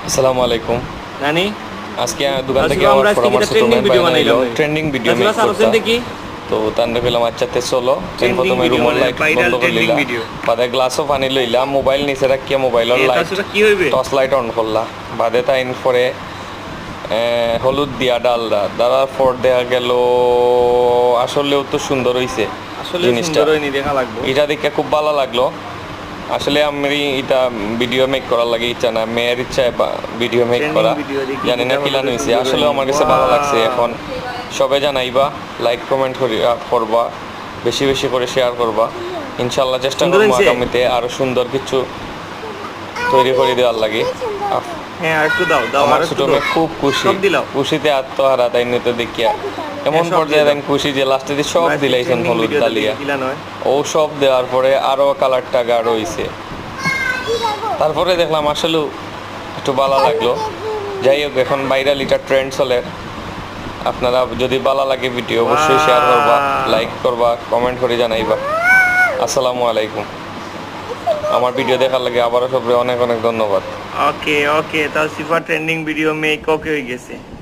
আসসালামু আলাইকুম। নানি আজকে দোকান থেকে আসলে আমার আমরা আজকে পরামর্শ একটা ট্রেন্ডিং ভিডিও বানাইলাম ট্রেন্ডিং ভিডিও আসলে মেক করতা। সারছেন দেখি তো তান্ডে কইলাম আচ্ছা তে চলো তেন ট্রেন্ডিং প্রথমে ভিডিও রুমের মানে লাইট বন্ধ ভাইরাল করে ট্রেন্ডিং লইলা, ভিডিও বাদে গ্লাসও পানি লইলা, মোবাইল নিচে রাখিয়া মোবাইলের এটা লাইট আসলে কি হইবে টর্চ লাইট অন করলা, বাদে তাইন পরে হলুদ দিয়া ডালদা দেওয়ার পর দেখা গেল আসলেও তো সুন্দর হইছে আসলে জিনিসটা। সুন্দর হয়নি দেখা লাগবো এটা দেখে খুব ভালো লাগলো। আসলে আমি এটা ভিডিও মেক করার লাগে ইচ্ছা না, মেয়ের ইচ্ছায় ভিডিও মেক ট্রেন্ডিং করা। ভিডিও দেখি জানি না এটা কিলান হলো হয়েছে, সুন্দর আসলে হয়নি। আমার কাছে ভালো লাগছে। এখন সবে জানাইবা, লাইক কমেন্ট করবা, বেশি বেশি করে শেয়ার করবা। ইনশাল্লাহ চেষ্টা সুন্দর করবো হয়েছে? আগামীতে আরো সুন্দর কিছু তৈরি করে দেওয়ার লাগে। হ্যাঁ আর একটু দাও দাও আমার আর ছোট একটু দাও মেয়ে খুব খুশি, সব দিলাও খুশিতে আত্মহারা তাই নিতে দেখিয়া এমন হ্যাঁ, সব পর্যায়ে দিয়ে আমি খুশি যে লাস্টে দিয়ে সব দাও দিলাইছেন ট্রেন্ডিং হলুদ ভিডিওটা ডালিয়া। দিলা নয় ও সব দেওয়ার পরে আরো কালারটা গাঢ় হইছে। তারপরে দেখলাম আসলে একটু ভালো লাগলো। যাই হোক, এখন ভাইরাল এটা ট্রেন্ড চলে। আপনারা যদি ভালো লাগে ভিডিও অবশ্যই শেয়ার করবা, লাইক করবা, কমেন্ট করে জানাইবা। আসসালামু আলাইকুম। আমার ভিডিও দেখার লাগে আবারও সবরে অনেক অনেক ধন্যবাদ। ওকে ওকে তাও সিফা ট্রেন্ডিং ভিডিও মেক ওকে হয়ে গেছে